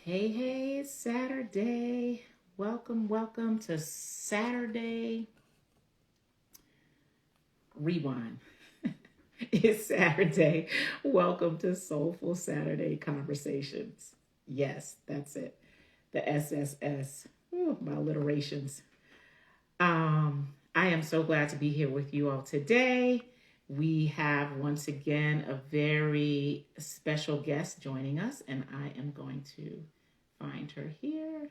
Hey, hey, it's Saturday. Welcome to Saturday Rewind. It's Saturday. Welcome to Soulful Saturday Conversations. Yes, that's it. The SSS. Ooh, my alliterations. I am so glad to be here with you all today. We have once again a very special guest joining us, and I am going to find her here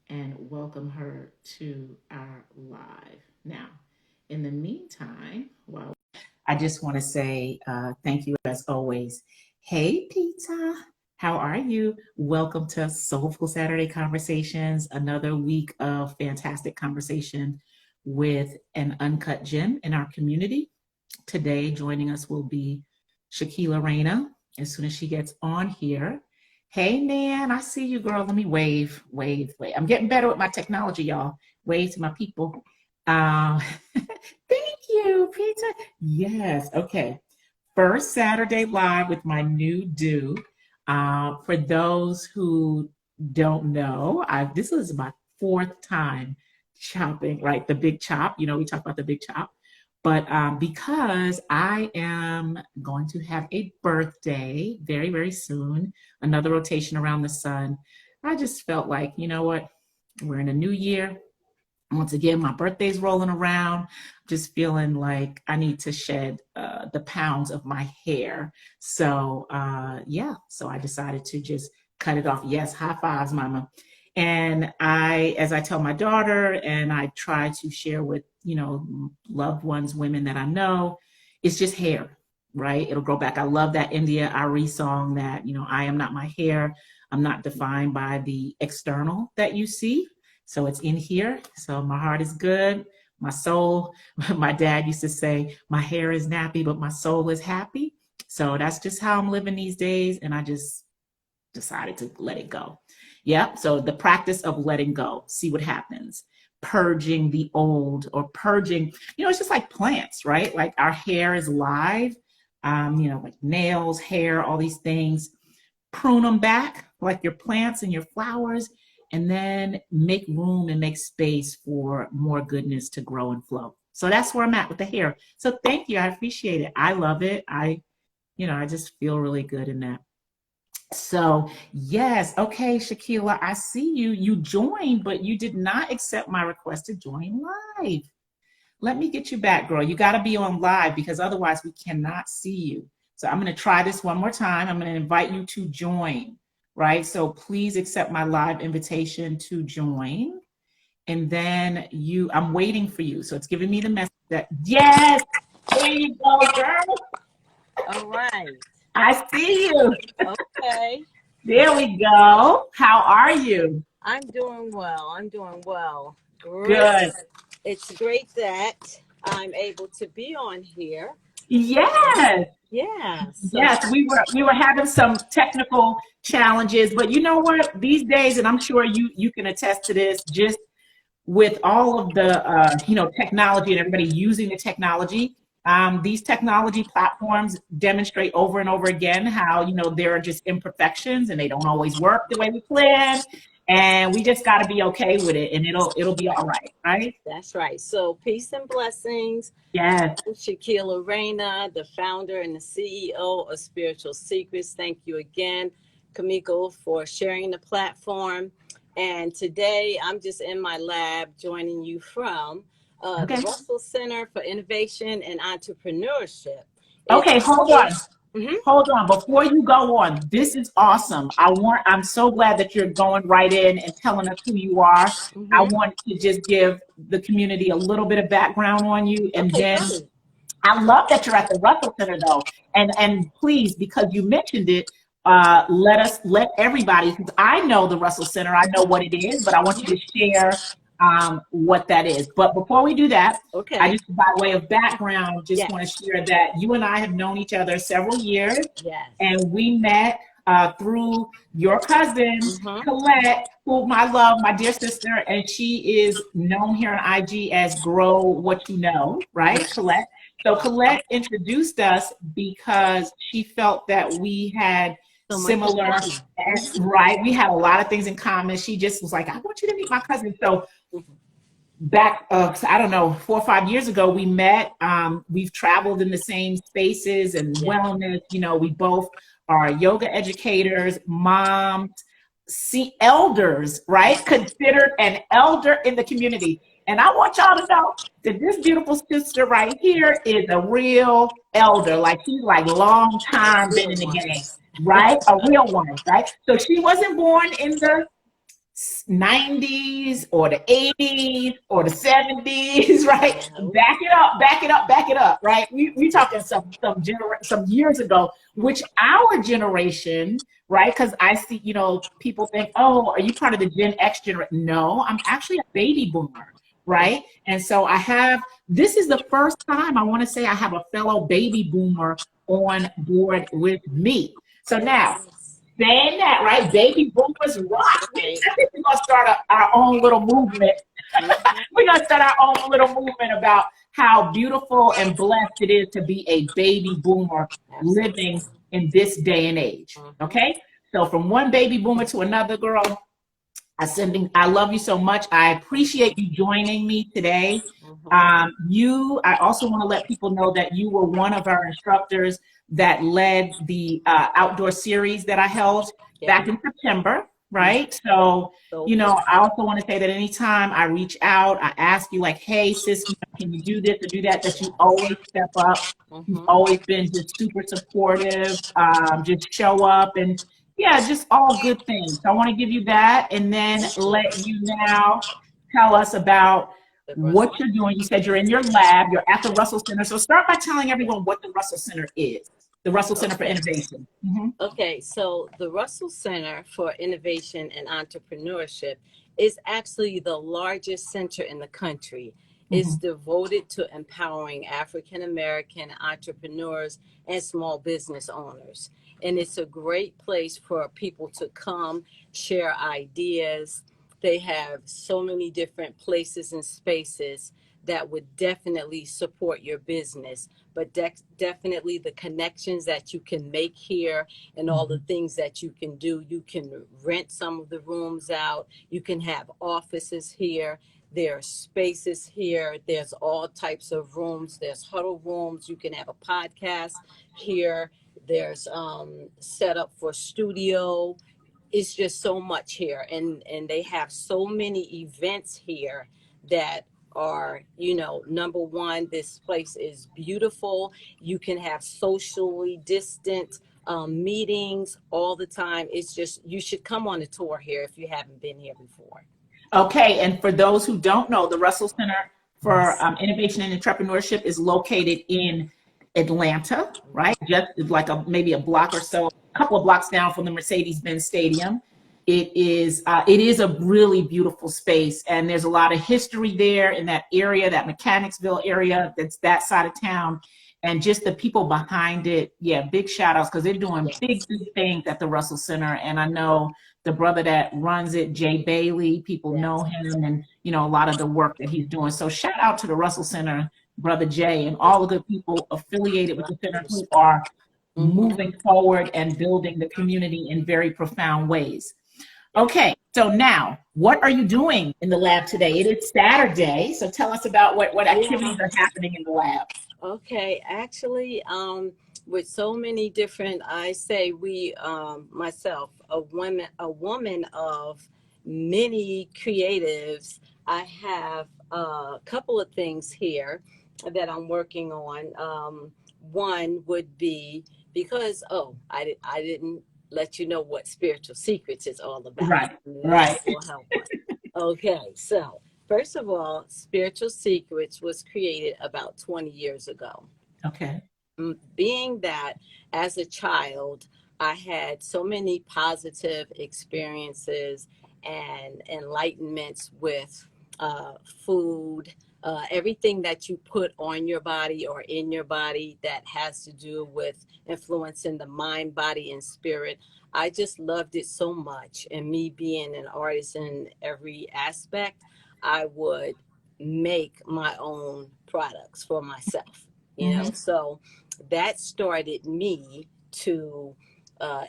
and welcome her to our live. Now, in the meantime, I just want to say thank you as always. Hey, Pizza, how are you? Welcome to Soulful Saturday Conversations, another week of fantastic conversation with an uncut gem in our community. Today, joining us will be Shakiyla Reyna. As soon as she gets on here, hey, Nan, I see you, girl. Let me wave. I'm getting better with my technology, y'all. Wave to my people. Uh, thank you, Peter. Yes, okay. First Saturday live with my new do. For those who don't know, this is my fourth time chopping, right? The big chop. You know, we talk about the big chop. But because I am going to have a birthday very, very soon, another rotation around the sun, I just felt like, you know what? We're in a new year. Once again, my birthday's rolling around. Just feeling like I need to shed the pounds of my hair. So, yeah, so I decided to just cut it off. Yes, high fives, mama. And as I tell my daughter, and I try to share with, loved ones, women that I know, it's just hair, right? It'll grow back. I love that India Ari song that, I am not my hair. I'm not defined by the external that you see. So it's in here. So my heart is good. My soul, my dad used to say, my hair is nappy, but my soul is happy. So that's just how I'm living these days. And I just decided to let it go. Yeah. So the practice of letting go, see what happens. Purging the old or purging, it's just like plants, right? Like our hair is live, like nails, hair, all these things. Prune them back like your plants and your flowers, and then make room and make space for more goodness to grow and flow. So that's where I'm at with the hair. So thank you. I appreciate it. I love it. I just feel really good in that. So yes, okay, Shakiyla, I see you. You joined, but you did not accept my request to join live. Let me get you back, girl. You got to be on live because otherwise we cannot see you. So I'm going to try this one more time. I'm going to invite you to join, right? So please accept my live invitation to join. And then I'm waiting for you. So it's giving me the message that, yes, there you go, girl. All right. I see you. Okay. There we go. How are you? I'm doing well. Great. Good. It's great that I'm able to be on here. Yes. Yeah. Yes, we were having some technical challenges, but you know what? These days, and I'm sure you can attest to this, just with all of the technology and everybody using the technology, these technology platforms demonstrate over and over again how there are just imperfections and they don't always work the way we planned, and we just got to be okay with it, and it'll be all right, right? That's right. So peace and blessings. Yes. I'm Shakiyla Reyna, the founder and the CEO of Spiritual Secrets. Thank you again, Kamiko, for sharing the platform. And today I'm just in my lab joining you from the Russell Center for Innovation and Entrepreneurship. Okay, hold on. Mm-hmm. Hold on. Before you go on, this is awesome. I'm so glad that you're going right in and telling us who you are. Mm-hmm. I want to just give the community a little bit of background on you, and then I love that you're at the Russell Center though. And please, because you mentioned it, let everybody, because I know the Russell Center, I know what it is, but I want you to share what that is. But before we do that, I just, by way of background, just want to share that you and I have known each other several years, and we met through your cousin, Colette, whom I love, my dear sister, and she is known here on IG as Grow What You Know, right, Colette? So Colette introduced us because she felt that we had So much in similar, common. right? We had a lot of things in common. She just was like, I want you to meet my cousin. So back I don't know, 4 or 5 years ago we met. We've traveled in the same spaces and Yeah. wellness. We both are yoga educators, moms, see elders, right? Considered an elder in the community. And I want y'all to know that this beautiful sister right here is a real elder. Like she's like long time been Real in the game, ones. right? A real one, right? So she wasn't born in the 90s or the 80s or the 70s, right? No. Back it up, back it up, back it up, right? We talking some years ago, which our generation, right? Because I see, people think, oh, are you part of the Gen X generation? No, I'm actually a baby boomer, right? And so this is the first time I want to say I have a fellow baby boomer on board with me. So now, Yes. saying that, right? Baby boomers rock. Right. I think we're gonna start our own little movement. Mhm. We're gonna start our own little movement about how beautiful and blessed it is to be a baby boomer Absolutely. living in this day and age. Mhm. Okay, so from one baby boomer to another, girl, I love you so much. I appreciate you joining me today. Mhm. I also want to let people know that you were one of our instructors that led the outdoor series that I held Yeah. back in September, Mhm. right? So, So. I also want to say that anytime I reach out, I ask you like, hey, sis, can you do this or do that, that you always step up. You've Mhm. always been just super supportive, just show up and yeah, just all good things. So I want to give you that and then let you now tell us about The what Russell. you're doing. You said you're in your lab, you're at the Russell Center. So start by telling everyone what the Russell Center is, the Russell Center for Okay. Innovation. Mm-hmm. Okay, so the Russell Center for Innovation and Entrepreneurship is actually the largest center in the country. It's Mm-hmm. devoted to empowering African American entrepreneurs and small business owners. And it's a great place for people to come, share ideas. They have so many different places and spaces that would definitely support your business, but definitely the connections that you can make here and all the things that you can do. You can rent some of the rooms out. You can have offices here. There are spaces here. There's all types of rooms. There's huddle rooms. You can have a podcast here. There's set up for studio. It's just so much here, and they have so many events here that are, number one, this place is beautiful. You can have socially distant meetings all the time. It's just, you should come on a tour here if you haven't been here before. Okay, and for those who don't know, the Russell Center for Innovation and Entrepreneurship is located in Atlanta, right? Just like maybe a block or so, a couple of blocks down from the Mercedes-Benz Stadium. It is a really beautiful space, and there's a lot of history there in that area, that Mechanicsville area, that's that side of town, and just the people behind it. Yeah, big shout outs because they're doing big, Yes. big things at the Russell Center, and I know the brother that runs it, Jay Bailey, people know Yes. him and, a lot of the work that he's doing. So shout out to the Russell Center, brother Jay, and all of the people affiliated with the center who are Mm-hmm. moving forward and building the community in very profound ways. Yes. Okay, so now what are you doing in the lab today? It is Saturday, so tell us about what Yeah. activities are happening in the lab. Okay, actually, with so many different, I say we, myself, a woman of many creatives. I have a couple of things here that I'm working on. One would be because, I didn't let you know what spiritual secrets is all about. Right, That right. will help us. Okay, so first of all, Spiritual Secrets was created about 20 years ago. Okay. Being that as a child, I had so many positive experiences and enlightenments with food, everything that you put on your body or in your body that has to do with influencing the mind, body, and spirit. I just loved it so much. And me being an artist in every aspect, I would make my own products for myself. Mm-hmm. So that started me to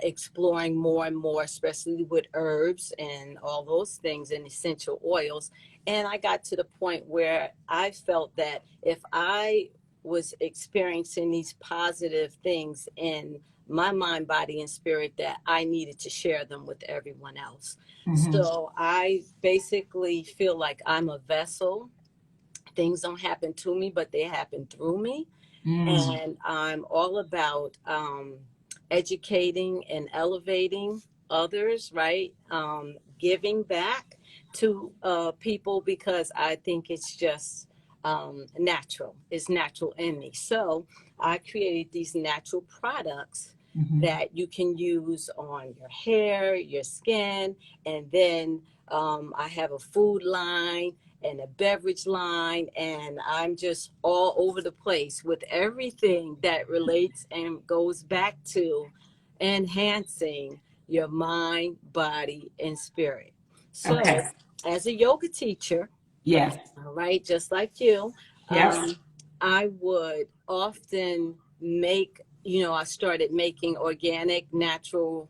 exploring more and more, especially with herbs and all those things and essential oils. And I got to the point where I felt that if I was experiencing these positive things in my mind, body, and spirit, that I needed to share them with everyone else. Mm-hmm. So I basically feel like I'm a vessel. Things don't happen to me, but they happen through me. Mm. And I'm all about educating and elevating others, right? Giving back to people, because I think it's just natural. It's natural in me. So I created these natural products Mm-hmm. that you can use on your hair, your skin, and then I have a food line and a beverage line, and I'm just all over the place with everything that relates and goes back to enhancing your mind, body, and spirit. So, Okay. as a yoga teacher, Yes. all right, just like you, Yep. um, I would often make, I started making organic, natural,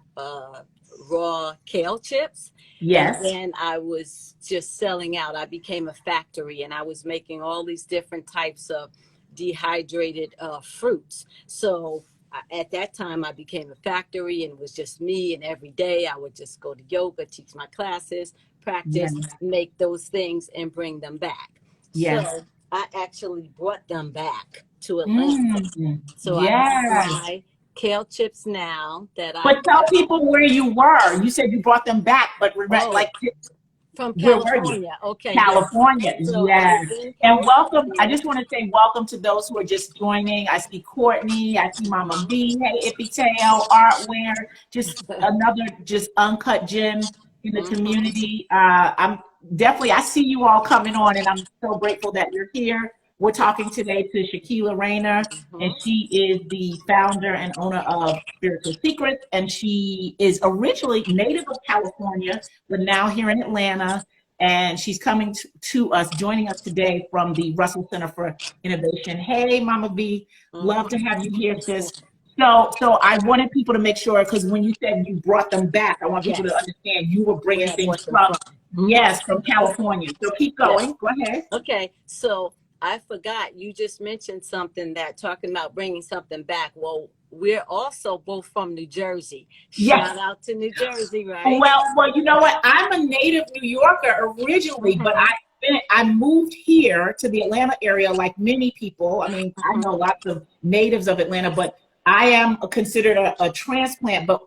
raw kale chips. And Yes. then I was just selling out. I became a factory and I was making all these different types of dehydrated fruits. So at that time, I became a factory and it was just me. And every day I would just go to yoga, teach my classes, practice, Yes. make those things and bring them back. Yes. So I actually brought them back to Atlanta. Mm. So I have Yes. my kale chips now that I But tell cut. people where you were. You said you brought them back, but Oh, like, from where were you? California. Okay, yes. California. So I was Yes. in And welcome. I California. just want to say welcome to those who are just joining. I see Courtney. I see Mama V. Hey, Ippy Tail, Artware. Just another just uncut gem in the Mm-hmm, community. I'm definitely, I see you all coming on, and I'm so grateful that you're here. We're talking today to Shakiyla Reyna, and mm-hmm, she is the founder and owner of Spiritual Secrets. And she is originally native of California, but now here in Atlanta. And she's coming to us, joining us today from the Russell Center for Innovation. Hey, Mama V, love to have you here, sis. So I wanted people to make sure, because when you said you brought them back, I want people to yes, understand you were where bringing I things bought them from, from. Mm-hmm, yes, from California. So keep yes. going. Go ahead. Okay, so I forgot you just mentioned something, that talking about bringing something back. Well, we're also both from New Jersey. Yes. Shout out to New Jersey, right? Well, you know what? I'm a native New Yorker originally, but Mm-hmm, I moved here to the Atlanta area like many people. I mean, I know mm-hmm, lots of natives of Atlanta, but I am considered a transplant. But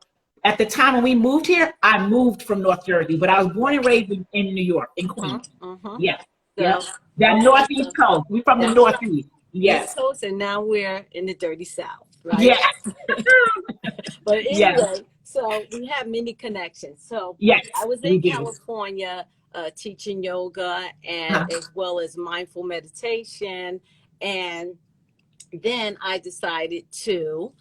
at the time when we moved here, I moved from North Jersey, but I was born and raised in New York, in Queens. mm-hmm, mm-hmm. Yes, So, yep. That okay, Northeast so coast. We from the that's right. Northeast. East Yes. Coast, and now we're in the dirty South, right? Yes. But Yes. anyway, so we have many connections. So Yes, I was we in do. California teaching yoga and Uh-huh. as well as mindful meditation. And then I decided to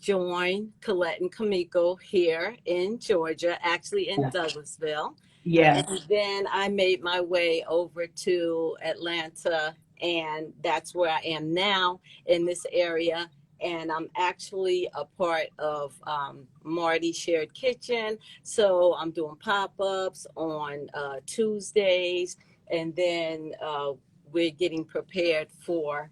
join Colette and Kamiko here in Georgia, actually in Yes. Douglasville. Yes. And then I made my way over to Atlanta, and that's where I am now in this area. And I'm actually a part of Marty Shared Kitchen. So I'm doing pop ups on Tuesdays, and then we're getting prepared for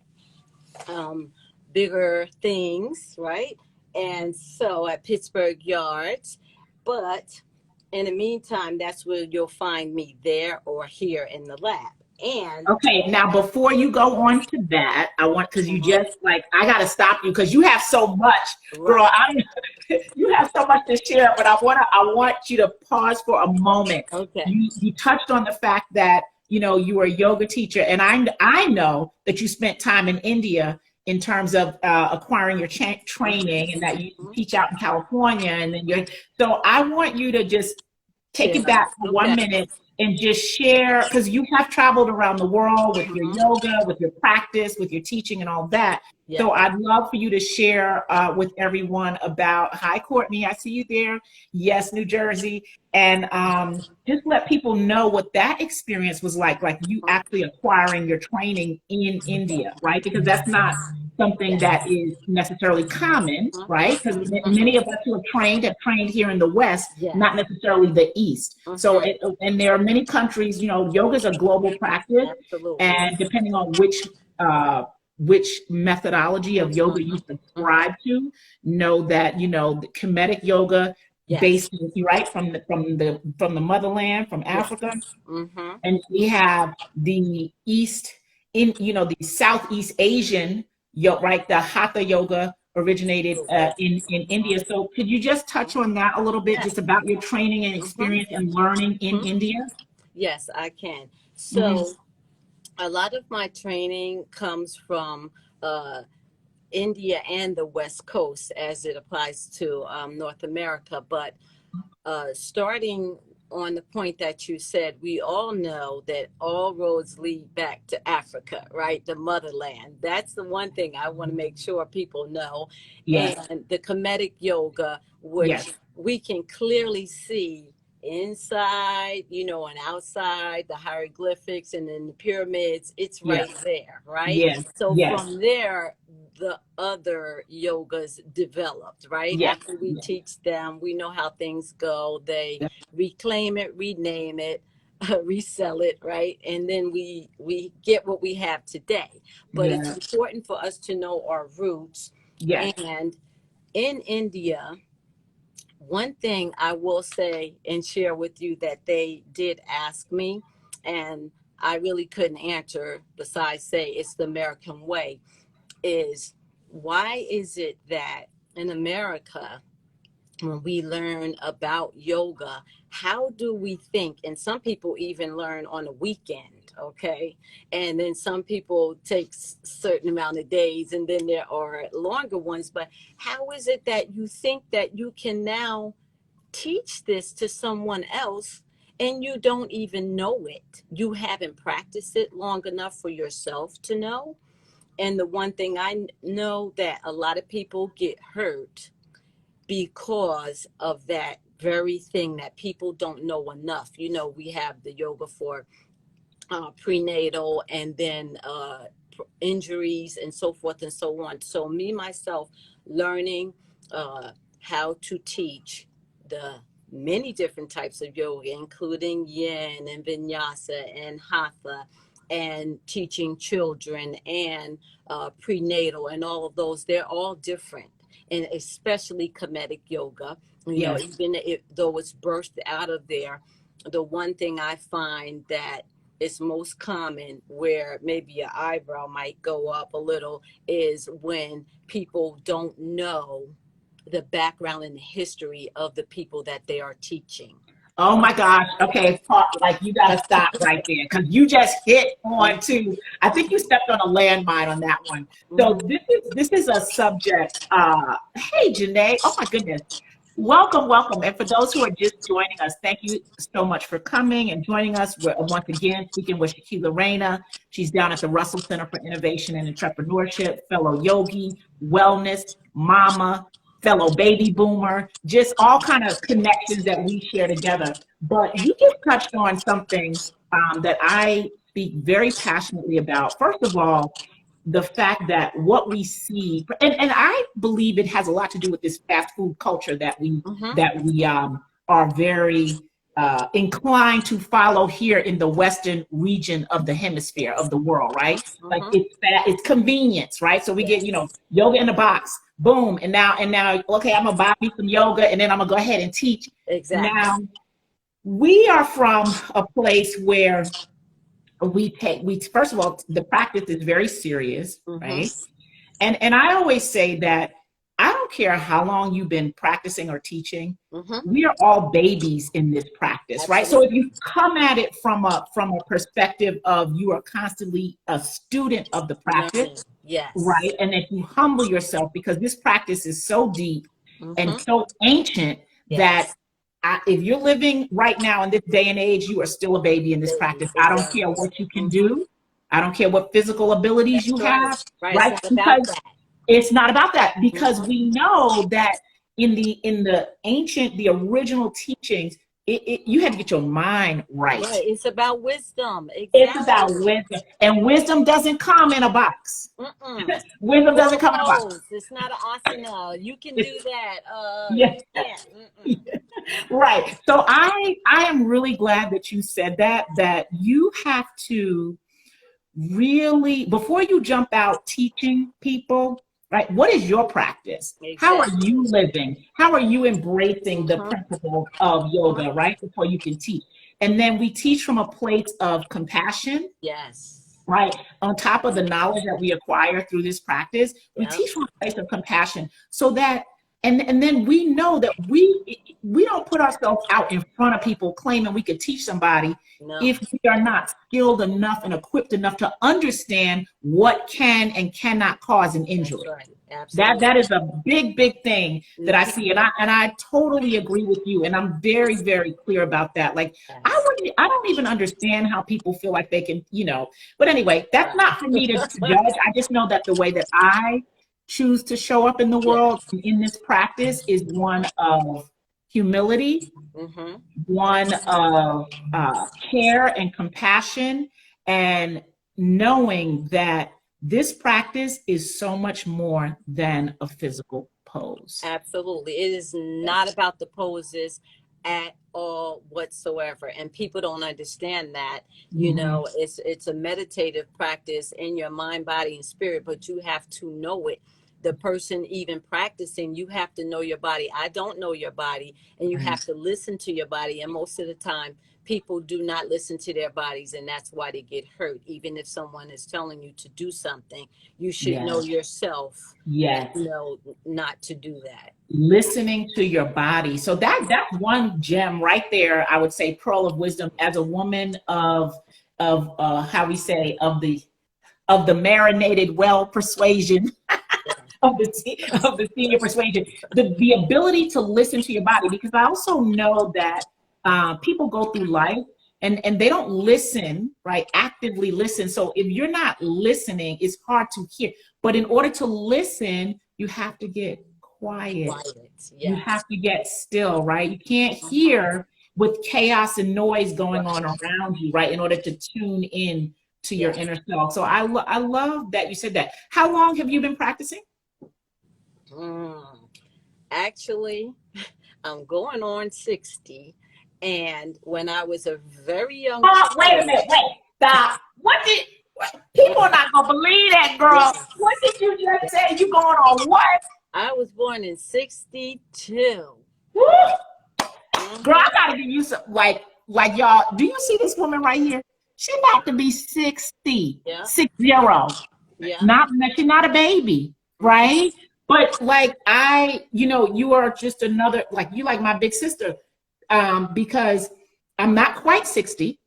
um, bigger things, right? And so at Pittsburgh Yards. But in the meantime, that's where you'll find me, there or here in the lab. And Okay, now before you go on to that, I want, because you mhm, just like, I got to stop you because you have so much, girl. right, You have so much to share, but I want you to pause for a moment. okay, You touched on the fact that you were a yoga teacher, and I know that you spent time in India in terms of acquiring your training, and that you mhm, teach out in California, and then you're. So I want you to just take share. it back for Okay, 1 minute and just share, because you have traveled around the world with your mhm, yoga, with your practice, with your teaching and all that. Yes. So I'd love for you to share with everyone about, hi, Courtney, I see you there. Yes, New Jersey. And just let people know what that experience was like you actually acquiring your training in India, right? Because that's not something Yes. that is necessarily common, right? Because many Mhm. of us who have trained here in the West, Yes. not necessarily the East. So, Mhm. and there are many countries, yoga is a global practice. Absolutely. And depending on which methodology of yoga you Mhm. Mhm. subscribe to, know that the Kemetic yoga Yes. based right from the motherland, from Africa, Yes. Mhm. and we have the East the Southeast Asian yoga, right? The Hatha yoga originated in India. So could you just touch on that a little bit, Yes. just about your training and Mhm. experience and learning in Mhm. India? Yes, I can. Hmm. So a lot of my training comes from uh, India and the West Coast as it applies to North America. But starting on the point that you said, we all know that all roads lead back to Africa, right? The motherland. That's the one thing I want to make sure people know. Yes, And the Kemetic yoga, which yes, we can clearly see inside, and outside the hieroglyphics and then the pyramids, it's yes, right there, right? yes, So yes, from there, the other yogas developed, right? yes, After we yes, teach them, we know how things go. They yes, reclaim it, rename it, resell it, right? And then we get what we have today. But it's yes, important for us to know our roots. yes. And in India, one thing I will say and share with you that they did ask me, and I really couldn't answer besides say it's the American way, is why is it that in America, when we learn about yoga, how do we think? And some people even learn on a weekend, okay? And then some people take certain amount of days, and then there are longer ones. But how is it that you think that you can now teach this to someone else and you don't even know it? You haven't practiced it long enough for yourself to know. And the one thing I know that a lot of people get hurt because of that very thing that people don't know enough. We have the yoga for prenatal and then injuries and so forth and so on. So me myself learning uh, how to teach the many different types of yoga, including yin and vinyasa and hatha, and teaching children and prenatal and all of those. They're all different, and especially Kemetic yoga. Yes. Even though it's birthed out of there, the one thing I find that is most common where maybe your eyebrow might go up a little is when people don't know the background and the history of the people that they are teaching. Oh my gosh. Okay, like you got to stop right there because you just hit on to. I think you stepped on a landmine on that one. So Mhm. this is a subject. Hey, Janae. Oh my goodness. Welcome, welcome. And for those who are just joining us, thank you so much for coming and joining us. We're once again speaking with Shakiyla Reyna. She's down at the Russell Center for Innovation and Entrepreneurship, fellow yogi, wellness, mama, fellow baby boomer, just all kind of connections that we share together. But you just touched on something that I speak very passionately about. First of all, the fact that what we see, and I believe it has a lot to do with this fast food culture that we Mhm. that we are very inclined to follow here in the Western region of the hemisphere of the world, right? Like Mhm. it's convenience, right? So we get Yes. yoga in a box, boom, and now okay, I'm gonna buy me some yoga, and then I'm gonna go ahead and teach. Exactly. Now we are from a place where we first of all the practice is very serious, Mhm. right? And I always say that I don't care how long you've been practicing or teaching, Mhm. we are all babies in this practice, right? So if Absolutely. you come at it from a perspective of you are constantly a student of the practice, Learning. Yes. right? And if you humble yourself, because this practice is so deep and Mhm. so ancient that Yes. if you're living right now in this day and age, you are still a baby in this Baby. practice. I don't care Exactly. what you can Mhm. do. I don't care what physical abilities That's you right. have, Right. It's right? not about Because that. It's not about that, because Mhm. we know that the original teachings, you had to get your mind right. Right. It's about wisdom. It's about Exactly. wisdom, and wisdom doesn't come in a box. Mm-mm. Wisdom Or doesn't a come in a box. pose. It's not an asana. You can do that. Yeah, You can't. Mm-mm. right. So I am really glad that you said that you have to really, before you jump out teaching people, right? What is your practice? How are Exactly. you living? How are you embracing the Mm-hmm. principles of Mm-hmm. yoga, right? Before you can teach. And then we teach from a place of compassion, Yes. right? On top of the knowledge that we acquire through this practice, we Yep. teach from a place of compassion, so that, and then we know that we don't put ourselves out in front of people claiming we could teach somebody No. if we are not skilled enough and equipped enough to understand what can and cannot cause an That's injury. right. Absolutely. That is a big thing that I Mm-hmm. see, and I totally agree with you, and I'm very clear about that. Like, Yes. I don't even understand how people feel like they can, but anyway, that's not for me to judge. I just know that the way that I choose to show up in the Yes. world in this practice is one of humility, Mm-hmm. one of care and compassion, and knowing that this practice is so much more than a physical pose. Absolutely. It is not about the poses at all whatsoever. And people don't understand that. Mhm. It's a meditative practice in your mind, body, and spirit, but you have to know it. The person even practicing, you have to know your body. I don't know your body, and you Right. have to listen to your body. And most of the time, people do not listen to their bodies, and that's why they get hurt. Even if someone is telling you to do something, you should know Yes. yourself and Yes. know not to do that. Listening to your body. So that's one gem right there. I would say pearl of wisdom as a woman of how we say of the marinated well persuasion of the senior persuasion, the ability to listen to your body, because I also know that people go through life and they don't listen, right? Actively listen. So if you're not listening, it's hard to hear. But in order to listen, you have to get quiet. Quiet, You yes. have to get still, right? You can't Mhm. hear with chaos and noise going on Right. around you, right? In order to tune in to your Yeah. inner self. So I love that you said that. How long have you been practicing? Mm. Actually, I'm going on 60. And when I was a very young Wait a child, minute. Wait. Stop. People are not gonna believe that, yeah, girl. What did you just say? You going on what? I was born in 62. Woo! Girl, I Hmm. gotta give you some like y'all. Do you see this woman right here? She about to be 60, Yeah, 60. yeah. Not she's not a baby, Hmm. right? But like you are just another, like, you like my big sister. Because I'm not quite 60,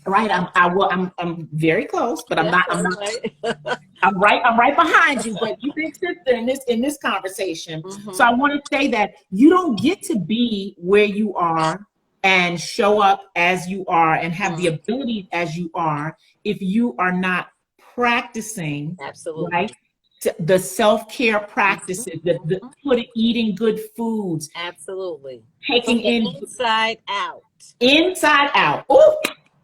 right? I'm very close, but That's I'm all not right. I'm right behind you, but you big sister in this conversation. So Hmm. I want to say that you don't get to be where you are and show up as you are and have the Hmm. ability as you are if you are not practicing, Absolutely. right? The self-care Hmm. practices, eating good foods, Absolutely. From taking the in inside out. inside out. Oh,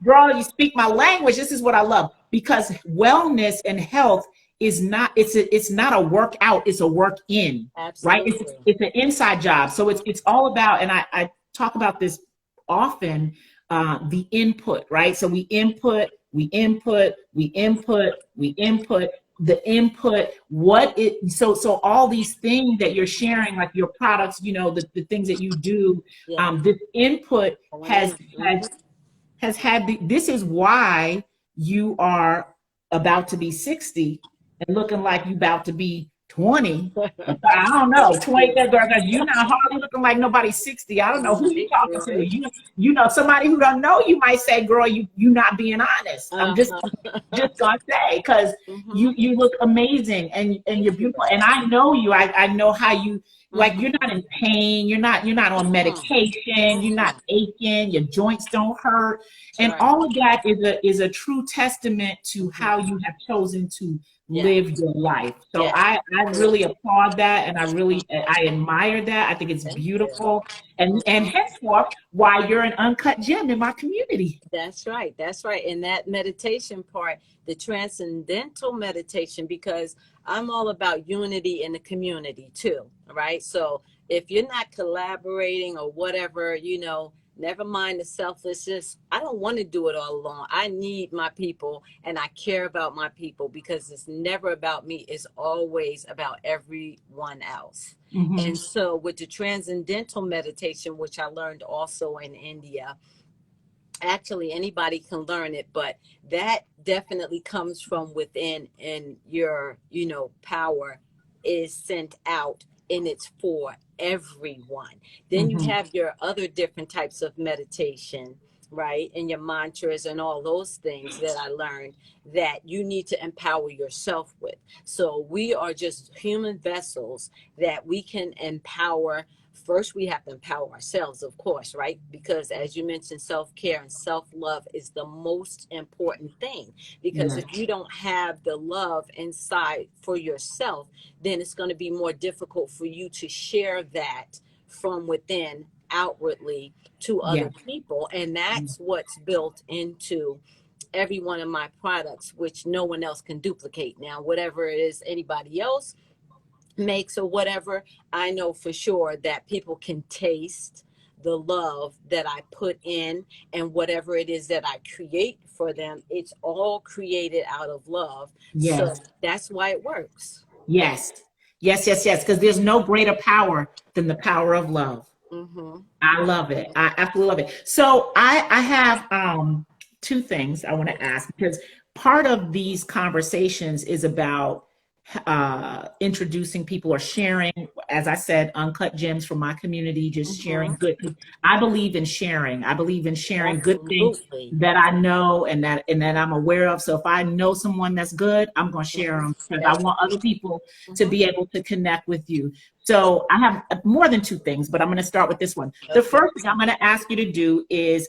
girl, you speak my language. This is what I love, because wellness and health is not it's not a workout, it's a work in, right? It's Absolutely. it's an inside job. So it's all about, and I talk about this often, the input, right? So we input the input, so all these things that you're sharing, like your products, the things that you do, Yeah. this input Going has in. had this is why you are about to be 60 and looking like you about to be 20. I don't know, Thank 20, you. girl, you not hardly looking like nobody 60. I don't know who you Right, talking to. right. Somebody who don't know you might say, girl, you not being honest. I'm just Uh-huh. just gonna say, because Hmm. you look amazing, and Thank you're you. beautiful, and I know you. I know how you, like, Hmm. you're not in pain, you're not on medication, you're not Mm-mm. aching, your joints don't hurt, That's and right. all of that is a true testament to Hmm. how you have chosen to Yeah. live your life. So Yeah. I really applaud that, and I admire that. I think it's Thank you. beautiful, and Mhm. henceforth why you're an uncut gem in my community. That's right. That's right. And that meditation part, the transcendental meditation, because I'm all about unity in the community too, right? So if you're not collaborating or whatever, never mind the selflessness. I don't want to do it all alone. I need my people and I care about my people because it's never about me. It's always about everyone else. Hmm. And so with the transcendental meditation, which I learned also in India, actually anybody can learn it, but that definitely comes from within, and your power is sent out, and it's for everyone. Then you Hmm. have your other different types of meditation, right, and your mantras and all those things that I learned that you need to empower yourself with. So we are just human vessels that we can empower. First, we have to empower ourselves, of course, right? Because as you mentioned, self-care and self-love is the most important thing. Because Yeah. if you don't have the love inside for yourself, then it's going to be more difficult for you to share that from within outwardly to Yeah. other people. And that's what's built into every one of my products, which no one else can duplicate. Now, whatever it is anybody else makes or whatever, I know for sure that people can taste the love that I put in, and whatever it is that I create for them, it's all created out of love. So Yes. that's why it works. Yes. Yes. Yes. Yes. Because there's no greater power than the power of love. Mm-hmm. I love it. I absolutely love it. So I have two things I want to ask, because part of these conversations is about introducing people or sharing, as I said, uncut gems from my community, just sharing Mm-hmm. good. I believe in sharing. I believe in sharing good things Absolutely. that I know and that I'm aware of. So if I know someone that's good, I'm going to share them because I want other people to Mm-hmm. be able to connect with you. So I have more than two things, but I'm going to start with this one. The Okay. first thing I'm going to ask you to do is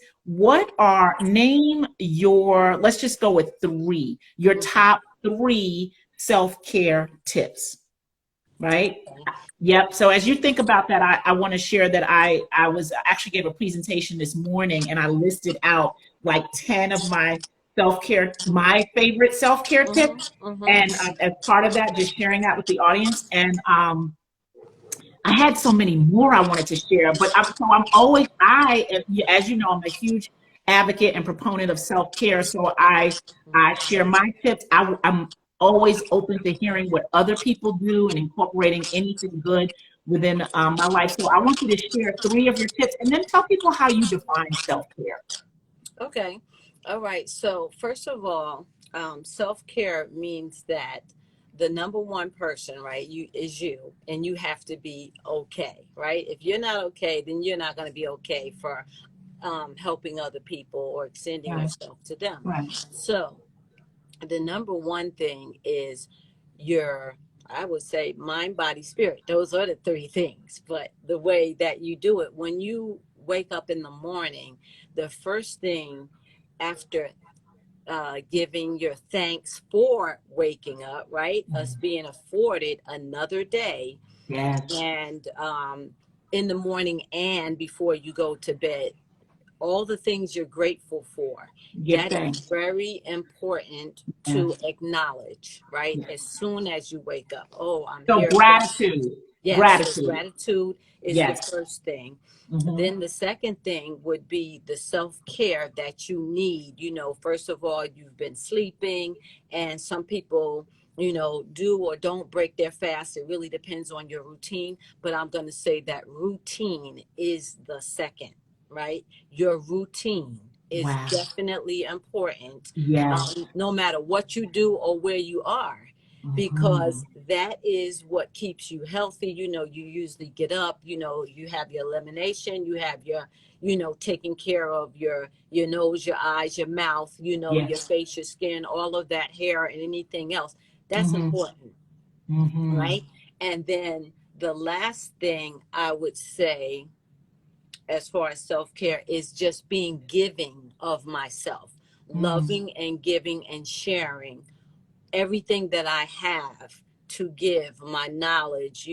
name your, let's just go with three, your Mm-hmm. top three self-care tips, right? Okay. Yep. So as you think about that, I want to share that I was actually gave a presentation this morning and I listed out like 10 of my favorite self-care tips. Mm-hmm. Mm-hmm. And as part of that, just sharing that with the audience. And I had so many more I wanted to share, but I'm always, as you know, I'm a huge advocate and proponent of self-care. So I share my tips. I'm always open to hearing what other people do and incorporating anything good within my life. So I want you to share three of your tips and then tell people how you define self-care. Okay. All right. So, first of all, self care means that the number one person, right, you is you, and you have to be okay, right? If you're not okay, then you're not going to be okay for helping other people or extending Right, yourself to them. right. So, the number one thing is your, I would say, mind, body, spirit. Those are the three things. But the way that you do it, when you wake up in the morning, the first thing after giving your thanks for waking up, right? Us being afforded another day, Yes. and in the morning and before you go to bed, all the things you're grateful for. Give That's thanks. very important to Yes. acknowledge, right? Yes. As soon as you wake up. Oh, I'm So here for, gratitude. yes, so Gratitude. gratitude is the Yes. first thing. Hmm. Then the second thing would be the self care that you need. First of all, you've been sleeping, and some people, do or don't break their fast. It really depends on your routine. But I'm going to say that routine is the second, right? Your routine is Wow. definitely important, Yes. no matter what you do or where you are, Hmm. because that is what keeps you healthy. You usually get up, you have your elimination, you have your, taking care of your nose, your eyes, your mouth, your Yes. face, your skin, all of that, hair and anything else. That's Hmm. important, Hmm. right? And then the last thing I would say as far as self-care is just being giving of myself, Mm. loving and giving and sharing everything that I have to give, my knowledge,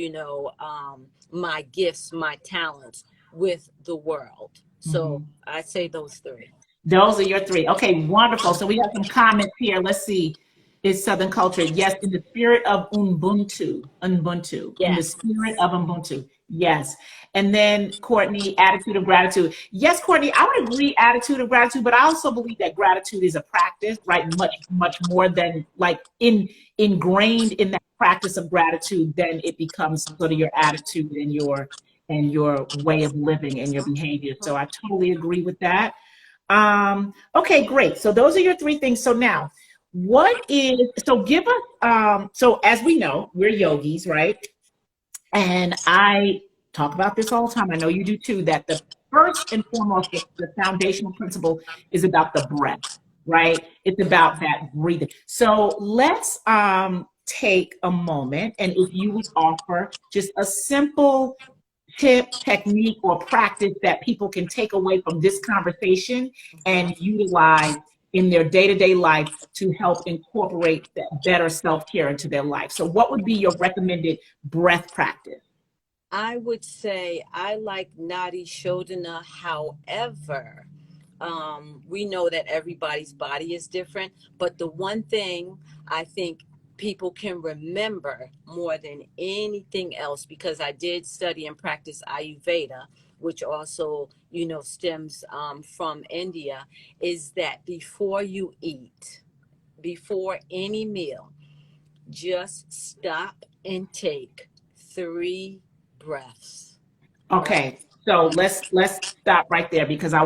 my gifts, my talents with the world. So Mhm. I say those three. Those are your three. Okay, wonderful. So we got some comments here. Let's see. Is Southern culture? Yes, in the spirit of Ubuntu. Ubuntu. In the Yes. spirit of Ubuntu. Yes. And then Courtney, attitude of gratitude. Yes, Courtney, I would agree, attitude of gratitude, but I also believe that gratitude is a practice, right? Much, much more than like ingrained in that practice of gratitude, then it becomes sort of your attitude and your way of living and your behavior. So I totally agree with that. Okay, great. So those are your three things. So now, so give us, so as we know, we're yogis, right? And I talk about this all the time. I know you do too, that the first and foremost, the foundational principle is about the breath, right? It's about that breathing. So let's take a moment and if you would offer just a simple tip, technique, or practice that people can take away from this conversation and utilize in their day to day life to help incorporate that better self care into their life. So, what would be your recommended breath practice? I would say I like Nadi Shodhana. However, we know that everybody's body is different, but the one thing I think people can remember more than anything else, because I did study and practice Ayurveda, which also, stems from India, is that before you eat, before any meal, just stop and take 3 breaths, right? Okay, so let's stop right there because I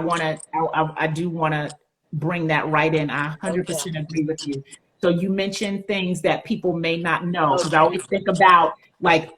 do want to bring that right in. I Okay. 100% agree with you. So you mentioned things that people may not know because I Okay. always think about like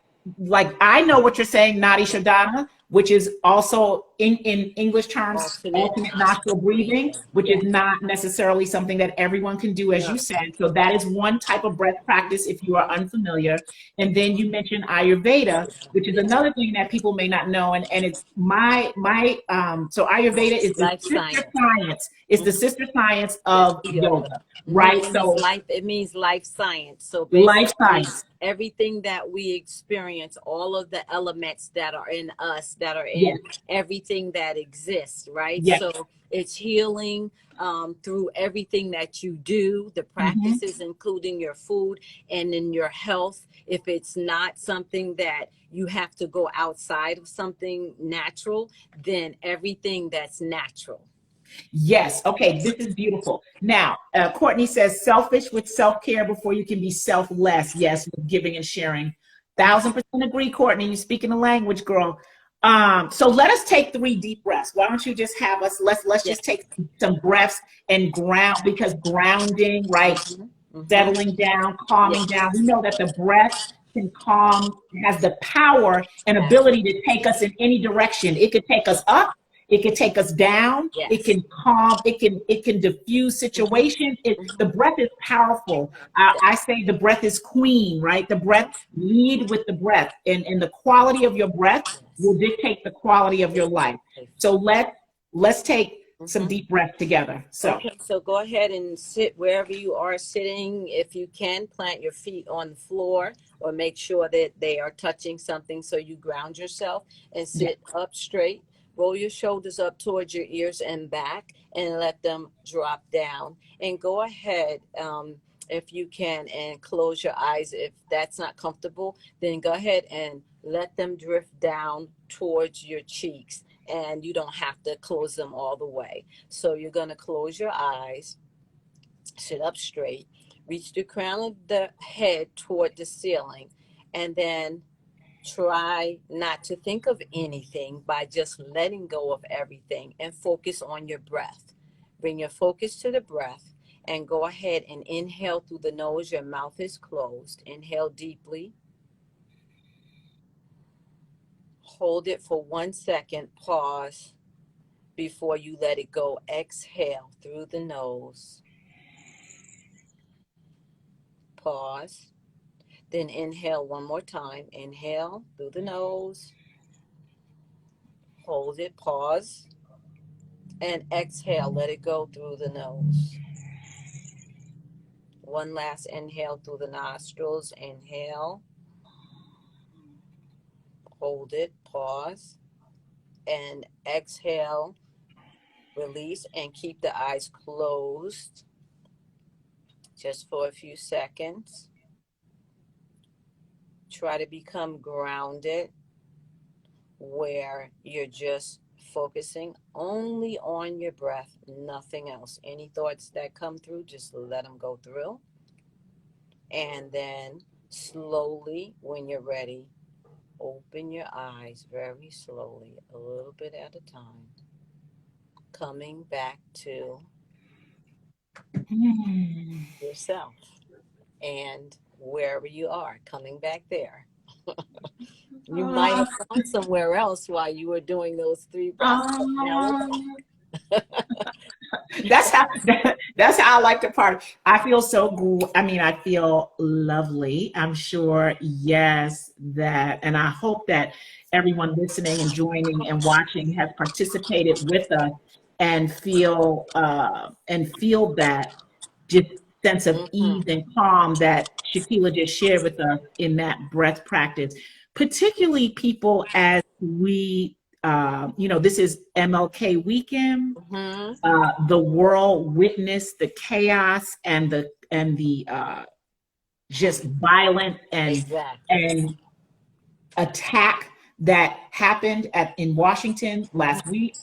I know what you're saying, Nadi Shodhana, which is also in English terms Alternate alternate nostril nostril breathing, breathing. which is Yes. not necessarily something that everyone can do, as No. you said. So that is one type of breath practice if you are unfamiliar. And then you mentioned Ayurveda, which is Yes. another thing that people may not know. And it's so Ayurveda is the Life sister science. science. It's the Mhm. sister science Yes, of yoga. yoga, Mhm. right? It means So life. It means life science. So life basically, science. everything that we experience, all of the elements that are in us, that are Yes, in everything that exists, right? yes. So it's healing through everything that you do, the Hmm. practices, including your food and in your health. If it's not something that you have to go outside of something natural, then everything that's natural. Yes. Okay. This is beautiful. Now, Courtney says selfish with self care before you can be selfless. Yes, with giving and sharing. 1,000% agree, Courtney. You speaking the language, girl. So let us take 3 deep breaths. Why don't you just have us? Let's Yes. just take some breaths and ground because grounding, right? Mm-hmm. Mm-hmm. Settling down, calming Yes. down. We know that the breath can calm, has the power and ability Absolutely. to take us in any direction. It could take us up, it could take us down, it Yes. can calm, it can diffuse Mm-hmm. situations. The Mm-hmm. breath is powerful. I say the breath is queen, right? The breath, lead with the breath, and the quality of your breath will Yes. dictate the quality of your life. So let's take some Mm-hmm. deep breaths together. So Okay, so go ahead and sit wherever you are sitting. If you can, plant your feet on the floor or make sure that they are touching something so you ground yourself and yeah. sit up straight. Roll your shoulders up towards your ears and back and let them drop down. And go ahead, if you can, and close your eyes. If that's not comfortable, then go ahead and let them drift down towards your cheeks. And you don't have to close them all the way. So you're going to close your eyes, sit up straight, reach the crown of the head toward the ceiling, and then try not to think of anything by just letting go of everything and focus on your breath. Bring your focus to the breath and go ahead and inhale through the nose. Your mouth is closed. Inhale deeply. Hold it for 1 second. Pause before you let it go. Exhale through the nose. Pause. Then inhale one more time. Inhale through the nose. Hold it. Pause. And exhale. Let it go through the nose. One last inhale through the nostrils. Inhale, hold it, pause, and exhale, release, and keep the eyes closed just for a few seconds. Try to become grounded where you're just focusing only on your breath, nothing else. Any thoughts that come through, just let them go through. And then slowly, when you're ready, open your eyes very slowly, a little bit at a time, coming back to yourself and wherever you are, coming back there. You might have gone somewhere else while you were doing those 3 breaths. Now That's how that's how I like to party. I feel I feel lovely. I'm sure, yes, that, and I hope that everyone listening and joining and watching has participated with us and feel that just sense of ease and calm that Shakiyla just shared with us in that breath practice. Particularly people as this is MLK weekend. The world witnessed the chaos and the just violent and attack that happened in Washington last week.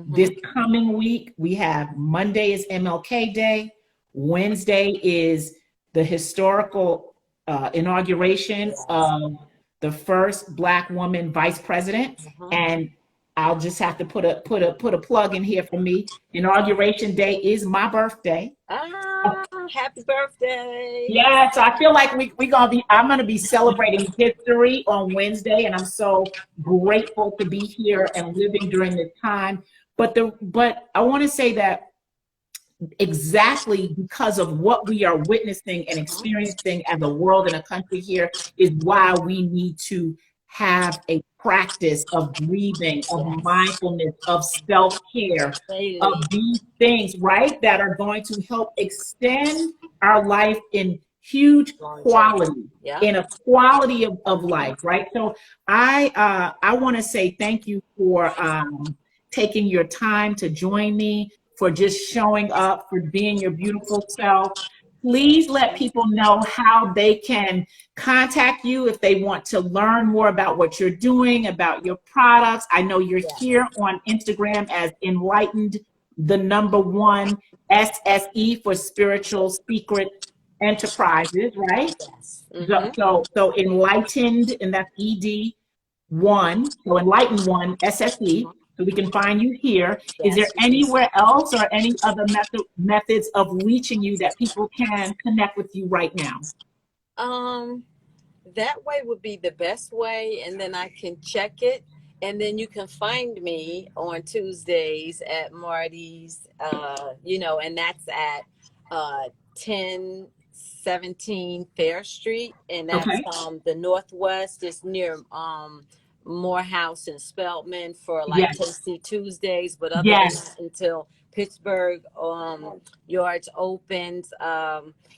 This coming week, we have Monday is MLK Day. Wednesday is the historical inauguration of the first Black woman vice president, and I'll just have to put a plug in here for me. Inauguration Day is my birthday. Happy birthday! Yeah, so I feel like I'm gonna be celebrating history on Wednesday, and I'm so grateful to be here and living during this time. But I want to say that exactly because of what we are witnessing and experiencing as a world and a country here is why we need to have a practice of breathing, of mindfulness, of self-care, of these things, right, that are going to help extend our life in huge quality, in a quality of life, right? So I want to say thank you for taking your time to join me, for just showing up, for being your beautiful self. Please let people know how they can contact you if they want to learn more about what you're doing, about your products. I know you're here on Instagram as Enlightened, the #1 SSE for Spiritual Secret Enterprises, right? So Enlightened, and that's ED1, so Enlightened 1 SSE. So we can find you here. Is there anywhere else or any other methods of reaching you that people can connect with you right now? That way would be the best way, and then I can check it, and then you can find me on Tuesdays at Marty's, and that's at 1017 Fair Street, and that's the Northwest. It's near Morehouse and Speltman for Tasty Tuesdays, but other than that, until Pittsburgh Yards opens,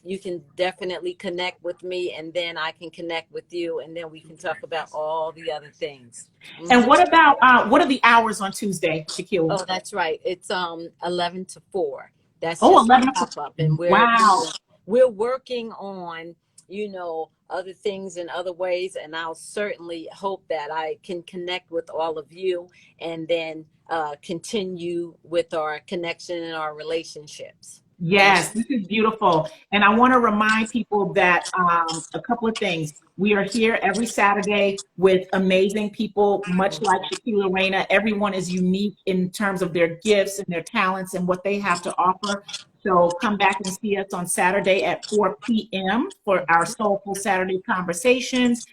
you can definitely connect with me, and then I can connect with you, and then we can talk about all the other things. And what about what are the hours on Tuesday, Shakiyla? Oh, that's right. It's 11 to 4. That's just 11 to 4. And we're working on other things in other ways, and I'll certainly hope that I can connect with all of you and then continue with our connection and our relationships. Yes, this is beautiful. And I want to remind people that a couple of things. We are here every Saturday with amazing people, much like Shakiyla Reyna. Everyone is unique in terms of their gifts and their talents and what they have to offer. So come back and see us on Saturday at 4 p.m. for our Soulful Saturday Conversations.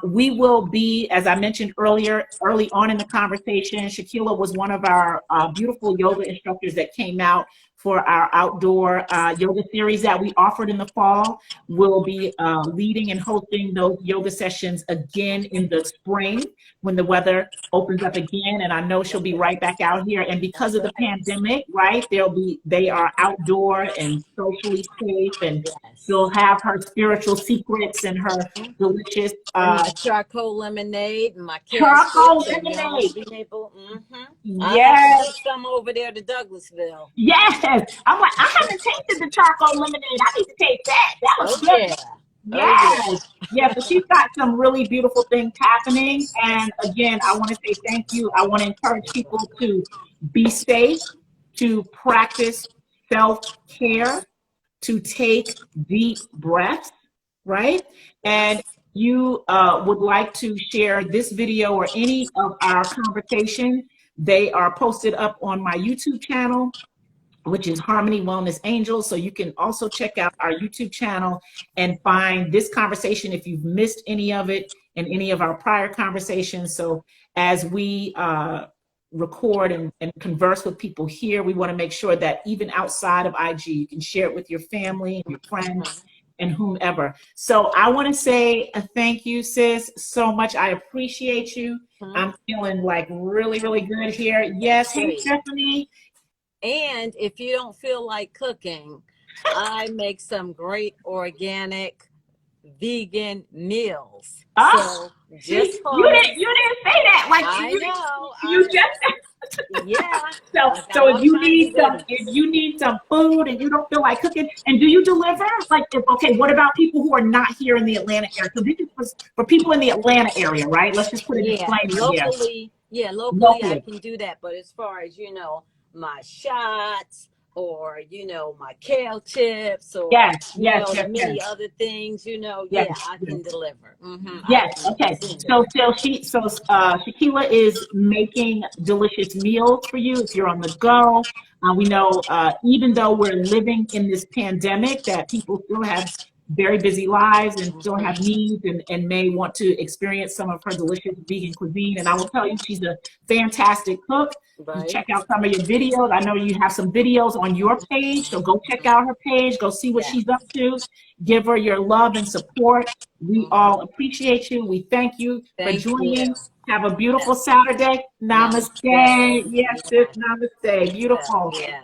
We will be, as I mentioned early on in the conversation, Shakiyla was one of our beautiful yoga instructors that came out for our outdoor yoga series that we offered in the fall. We'll be leading and hosting those yoga sessions again in the spring when the weather opens up again. And I know she'll be right back out here. And because of the pandemic, right, they are outdoor and socially safe, and she'll have her spiritual secrets and her delicious my charcoal lemonade and my charcoal lemonade. I Yes. took some over there to Douglasville. Yes. I'm like, I haven't tasted the charcoal lemonade. I need to taste that. That was good. Yeah. Yes. Yes. So she's got some really beautiful things happening. And again, I want to say thank you. I want to encourage people to be safe, to practice self-care, to take deep breaths, right? And you would like to share this video or any of our conversation, they are posted up on my YouTube channel, which is Harmony Wellness Angels. So you can also check out our YouTube channel and find this conversation if you've missed any of it in any of our prior conversations. So as we record and converse with people here, we want to make sure that even outside of IG, you can share it with your family and your friends and whomever. So I want to say a thank you, sis, so much. I appreciate you. I'm feeling like really, really good here. Yes. Hey, Stephanie. And if you don't feel like cooking, I make some great organic vegan meals. Oh, so just you didn't say that. Like I you, know. You just yeah. So if you need some food and you don't feel like cooking, and do you deliver? Like, okay, what about people who are not here in the Atlanta area? So this is for people in the Atlanta area, right? Let's just put a disclaimer locally, here. Locally I can do that. But as far as my shots or my kale chips or many other things, I can deliver. Yes. Okay. So Shakiyla is making delicious meals for you if you're on the go. We know even though we're living in this pandemic, that people still have very busy lives and still have needs and may want to experience some of her delicious vegan cuisine. And I will tell you, she's a fantastic cook. You check out some of your videos. I know you have some videos on your page, so go check out her page. Go see what she's up to. Give her your love and support. We all appreciate you. We thank you for joining. Have a beautiful Saturday. Namaste. Yes, sis. Namaste. Beautiful. Okay,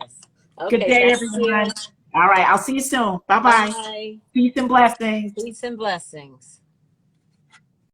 good day, everyone. All right. I'll see you soon. Bye-bye. Bye. Peace and blessings. Peace and blessings.